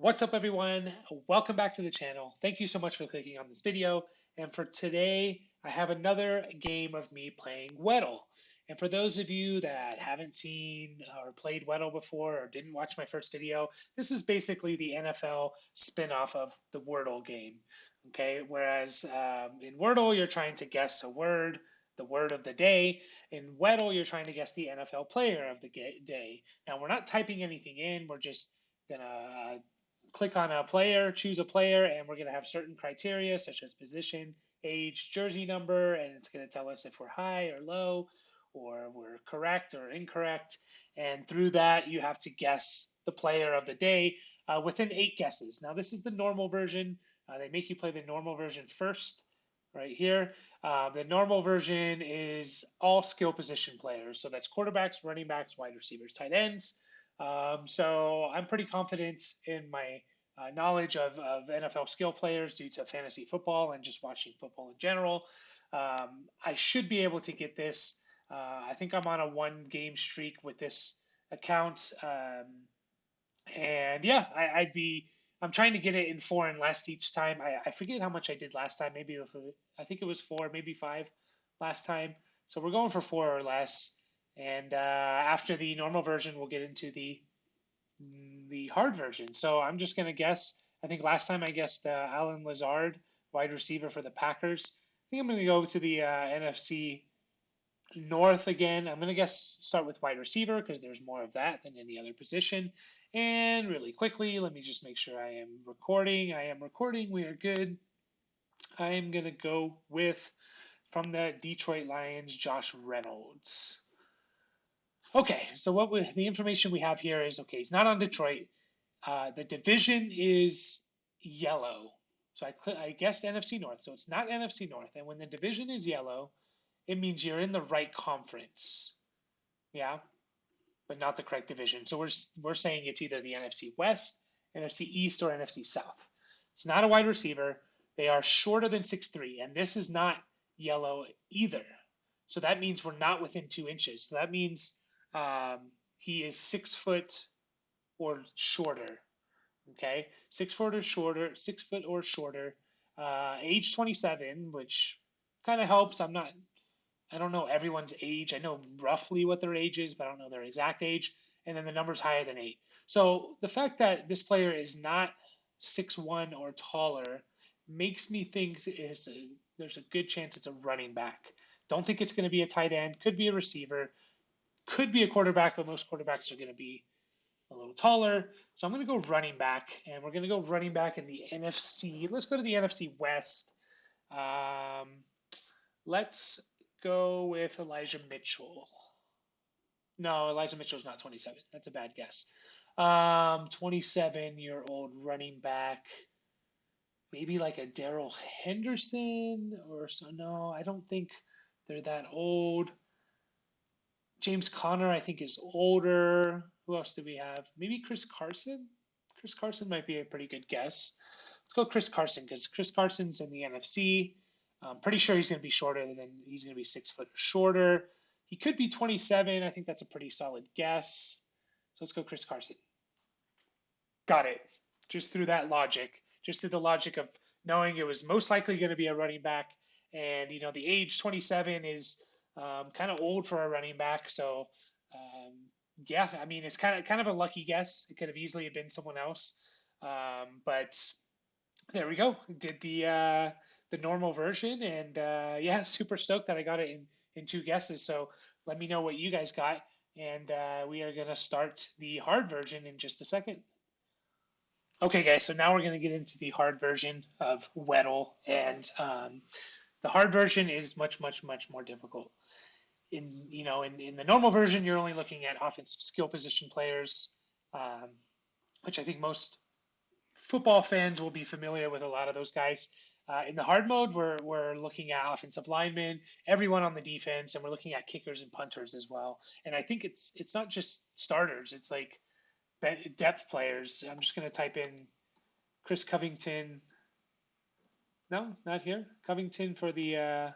What's up, everyone? Welcome back to the channel. Thank you so much for clicking on this video. And for today, I have another game of me playing Weddle. And for those of you that haven't seen or played Weddle before or didn't watch my first video, this is basically the NFL spinoff of the Wordle game. Okay, whereas in Wordle, you're trying to guess a word, the word of the day. In Weddle, you're trying to guess the NFL player of the day. Now, we're not typing anything in, we're just gonna click on a player, choose a player, and we're going to have certain criteria such as position, age, jersey number, and it's going to tell us if we're high or low, or we're correct or incorrect. And through that, you have to guess the player of the day within 8 guesses. Now, this is the normal version. They make you play the normal version first, right here. The normal version is all skill position players. So that's quarterbacks, running backs, wide receivers, tight ends. So I'm pretty confident in my knowledge of NFL skill players due to fantasy football and just watching football in general. I should be able to get this. I think I'm on a 1 game streak with this account. And yeah, I'm trying to get it in 4 and less each time. I forget how much I did last time. I think it was 4, maybe 5 last time. So we're going for 4 or less. And after the normal version, we'll get into the hard version. So I'm just going to guess. I think last time I guessed Alan Lazard, wide receiver for the Packers. I think I'm going to go to the NFC North again. I'm going to guess start with wide receiver because there's more of that than any other position. And really quickly, let me just make sure I am recording. I am recording. We are good. I am going to go with from the Detroit Lions, Josh Reynolds. Okay, so the information we have here is okay. He's not on Detroit. The division is yellow. So I guessed NFC North. So it's not NFC North. And when the division is yellow, it means you're in the right conference. Yeah, but not the correct division. So we're saying it's either the NFC West, NFC East, or NFC South. It's not a wide receiver. They are shorter than 6'3", and this is not yellow either. So that means we're not within 2 inches. So that means he is 6 foot or shorter. Okay, 6 foot or shorter, 6 foot or shorter. Age 27, which kind of helps. I don't know everyone's age. I know roughly what their age is, but I don't know their exact age. And then the number's higher than 8. So the fact that this player is not 6'1" or taller makes me think there's a good chance it's a running back. Don't think it's going to be a tight end. Could be a receiver. Could be a quarterback, but most quarterbacks are going to be a little taller. So I'm going to go running back, and we're going to go running back in the NFC. Let's go to the NFC West. Let's go with Elijah Mitchell. No, Elijah Mitchell's not 27. That's a bad guess. 27-year-old running back. Maybe like a Daryl Henderson or so. No, I don't think they're that old. James Conner, I think, is older. Who else do we have? Maybe Chris Carson? Chris Carson might be a pretty good guess. Let's go Chris Carson because Chris Carson's in the NFC. I'm pretty sure he's going to be shorter than he's going to be 6 foot shorter. He could be 27. I think that's a pretty solid guess. So let's go Chris Carson. Got it. Just through that logic, just through the logic of knowing it was most likely going to be a running back. And, the age 27 is kind of old for a running back. So, yeah, I mean, it's kind of a lucky guess. It could have easily been someone else. But there we go. Did the normal version, and yeah, super stoked that I got it in 2 guesses. So let me know what you guys got, and we are gonna start the hard version in just a second. Okay, guys. So now we're gonna get into the hard version of Weddle, and the hard version is much, much, much more difficult. In the normal version, you're only looking at offensive skill position players, which I think most football fans will be familiar with a lot of those guys. In the hard mode, we're looking at offensive linemen, everyone on the defense, and we're looking at kickers and punters as well. And I think it's not just starters; it's like depth players. I'm just going to type in Chris Covington. No, not here. Covington for the.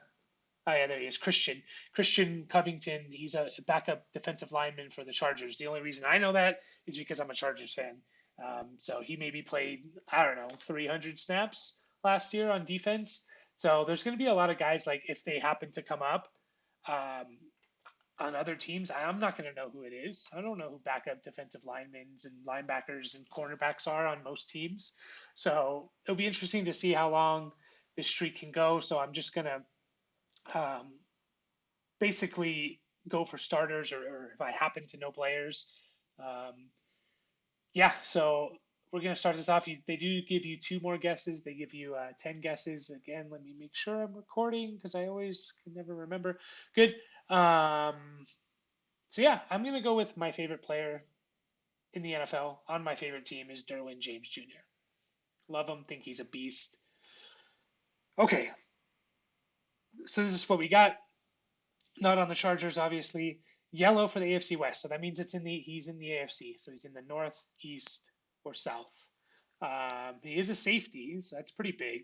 Oh yeah, there he is. Christian Covington. He's a backup defensive lineman for the Chargers. The only reason I know that is because I'm a Chargers fan. So he maybe played, I don't know, 300 snaps last year on defense. So there's going to be a lot of guys like if they happen to come up um, on other teams, I'm not going to know who it is. I don't know who backup defensive linemen and linebackers and cornerbacks are on most teams. So it'll be interesting to see how long this streak can go. So I'm just going to basically go for starters or if I happen to know players. Um, yeah, so we're going to start this off. They do give you two more guesses. They give you 10 guesses. Again, let me make sure I'm recording because I always can never remember. Good. So yeah, I'm going to go with my favorite player in the NFL on my favorite team is Derwin James Jr. Love him, think he's a beast. Okay, so this is what we got. Not on the Chargers, obviously. Yellow for the AFC West, so that means he's in the AFC, so he's in the North, East, or South. He is a safety, so that's pretty big.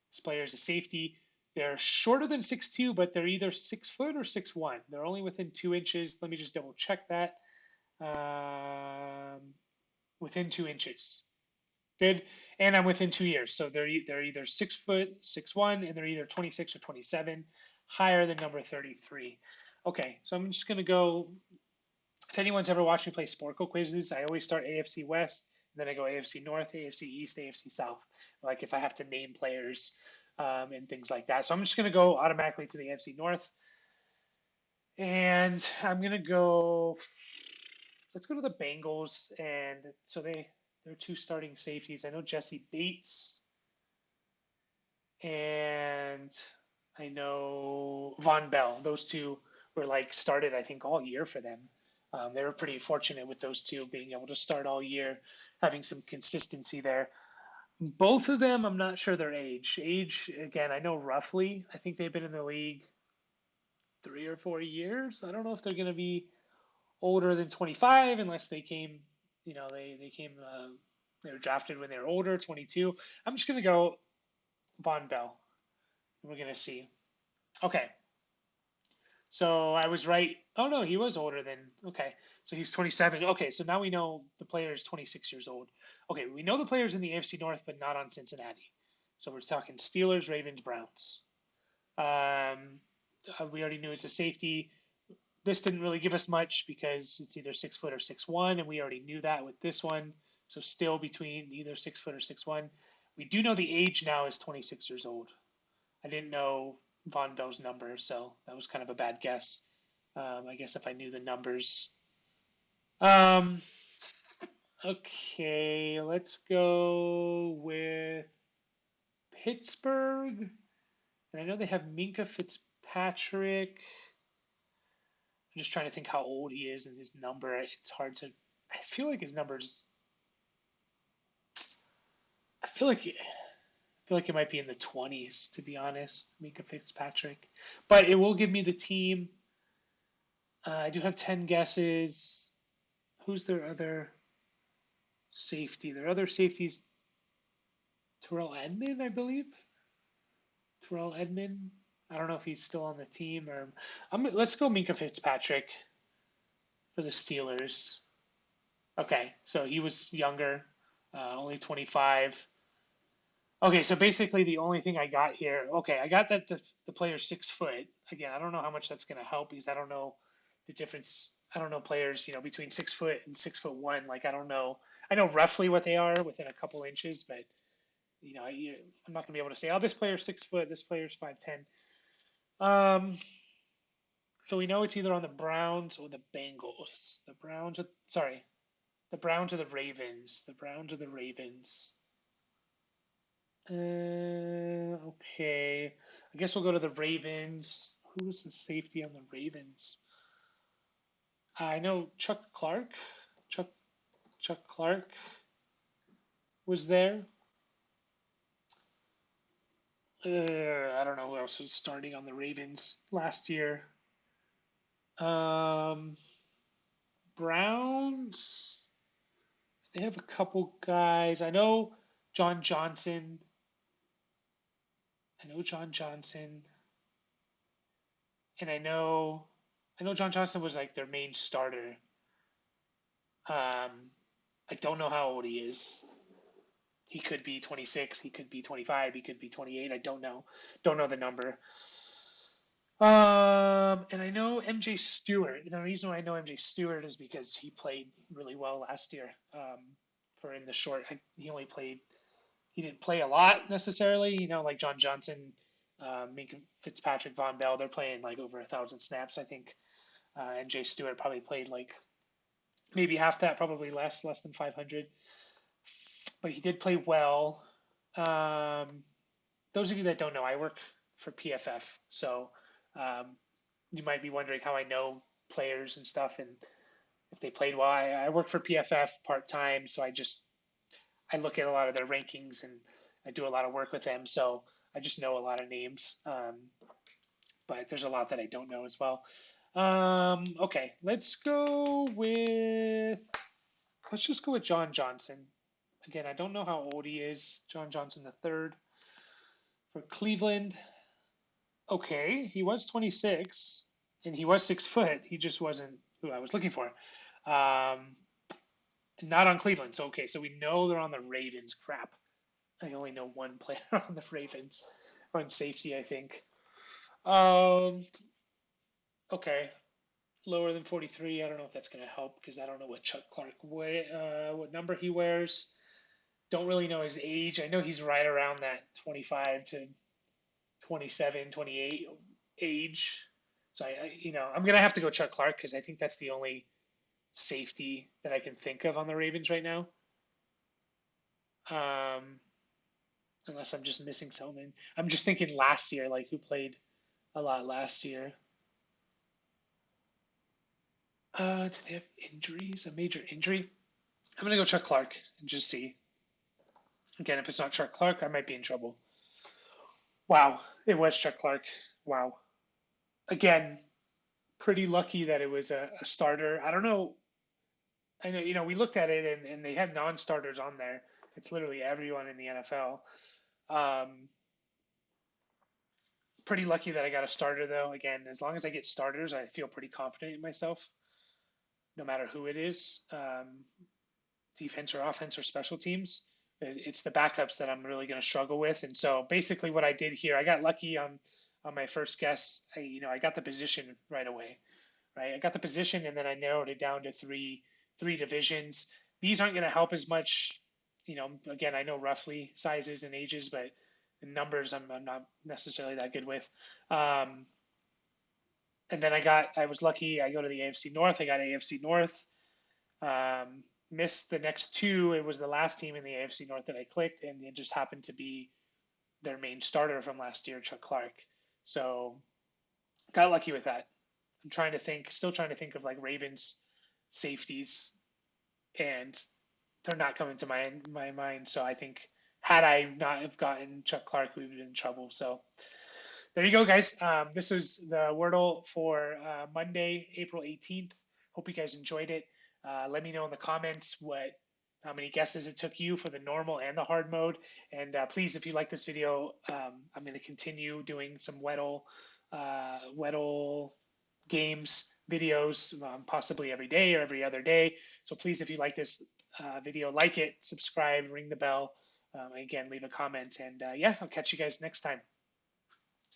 This player is a safety. They're shorter than 6'2", but they're either 6 foot or 6'1". They're only within 2 inches. Let me just double check that. Within 2 inches. Good. And I'm within 2 years. So they're either 6 foot, 6'1", and they're either 26 or 27, higher than number 33. Okay, so I'm just gonna go. If anyone's ever watched me play Sporkle quizzes, I always start AFC West, and then I go AFC North, AFC East, AFC South. Like if I have to name players and things like that. So I'm just gonna go automatically to the AFC North, and I'm gonna go. Let's go to the Bengals, and so they're two starting safeties. I know Jesse Bates and I know Von Bell. Those two were like started, I think, all year for them. They were pretty fortunate with those two being able to start all year, having some consistency there. Both of them, I'm not sure their age. Age, again, I know roughly. I think they've been in the league 3 or 4 years. I don't know if they're going to be older than 25 unless they came, they came, they were drafted when they were older, 22. I'm just going to go Von Bell. We're going to see. Okay. So I was right. Oh no, he was older than. Okay, so he's 27. Okay, so now we know the player is 26 years old. Okay, we know the player's in the AFC North, but not on Cincinnati. So we're talking Steelers, Ravens, Browns. We already knew it's a safety. This didn't really give us much because it's either 6 foot or 6'1", and we already knew that with this one. So still between either 6 foot or 6'1". We do know the age now is 26 years old. I didn't know Von Bell's number, so that was kind of a bad guess. I guess if I knew the numbers. Um, okay, let's go with Pittsburgh. And I know they have Minka Fitzpatrick. I'm just trying to think how old he is and his number. It's hard to. I feel like his number's. I feel like. I feel like it might be in the 20s, to be honest, Minka Fitzpatrick. But it will give me the team. I do have 10 guesses. Who's their other safety? Their other safeties, Terrell Edmond, I believe. Terrell Edmond. I don't know if he's still on the team or. Let's go Minka Fitzpatrick for the Steelers. Okay, so he was younger, only 25. Okay, so basically the only thing I got here, okay, I got that the player's 6 foot. Again, I don't know how much that's going to help because I don't know the difference. I don't know players, between 6 foot and 6'1". Like I don't know. I know roughly what they are within a couple inches, but I'm not going to be able to say, oh, this player's 6 foot, this player's 5'10". Um, so we know it's either on the Browns or the Bengals. The Browns or the Ravens. The Browns or the Ravens. Okay. I guess we'll go to the Ravens. Who's the safety on the Ravens? I know Chuck Clark. Chuck Clark was there. I don't know who else was starting on the Ravens last year. Browns. They have a couple guys. I know John Johnson. And I know John Johnson was like their main starter. Um, I don't know how old he is. He could be 26, he could be 25, he could be 28. I don't know. Don't know the number. And I know MJ Stewart. The reason why I know MJ Stewart is because he played really well last year. For in the short, he only played. He didn't play a lot necessarily. Like John Johnson, Minka Fitzpatrick, Von Bell. They're playing like over 1,000 snaps. I think MJ Stewart probably played like maybe half that, probably less than 500. But he did play well. Um, those of you that don't know, I work for PFF, so um, you might be wondering how I know players and stuff and if they played well. I work for PFF part time, so I look at a lot of their rankings and I do a lot of work with them. So I just know a lot of names, but there's a lot that I don't know as well. Okay, let's just go with John Johnson. Again, I don't know how old he is. John Johnson the third for Cleveland. Okay, he was 26 and he was 6 foot. He just wasn't who I was looking for. Um, Not on Cleveland. So okay, so we know they're on the Ravens. Crap. I only know one player on the Ravens. On safety, I think. Um, okay, lower than 43. I don't know if that's going to help because I don't know what Chuck Clark what number he wears. Don't really know his age. I know he's right around that 25 to 27, 28 age. So I'm gonna have to go Chuck Clark because I think that's the only safety that I can think of on the Ravens right now. Um, Unless I'm just missing someone. I'm just thinking last year, like who played a lot last year. Do they have injuries? A major injury? I'm gonna go Chuck Clark and just see. Again, if it's not Chuck Clark, I might be in trouble. Wow, it was Chuck Clark. Wow. Again, pretty lucky that it was a starter. I don't know. I know, we looked at it and they had non-starters on there. It's literally everyone in the NFL. Um, Pretty lucky that I got a starter though. Again, as long as I get starters, I feel pretty confident in myself, no matter who it is, defense or offense or special teams. It's the backups that I'm really going to struggle with. And so basically, what I did here, I got lucky on my first guess. I got the position right away, right? I got the position, and then I narrowed it down to three divisions. These aren't going to help as much. Again, I know roughly sizes and ages, but the numbers I'm not necessarily that good with. Um, and then I was lucky. I go to the AFC North. I got AFC North. Missed the next two. It was the last team in the AFC North that I clicked, and it just happened to be their main starter from last year, Chuck Clark. So got lucky with that. I'm still trying to think of like Ravens safeties, and they're not coming to my mind. So I think had I not have gotten Chuck Clark, we would have been in trouble. So there you go, guys. This is the Wordle for Monday, April 18th. Hope you guys enjoyed it. Let me know in the comments how many guesses it took you for the normal and the hard mode. And please, if you like this video, I'm going to continue doing some Weddle games videos, possibly every day or every other day. So please, if you like this video, like it, subscribe, ring the bell. Again, leave a comment. And yeah, I'll catch you guys next time.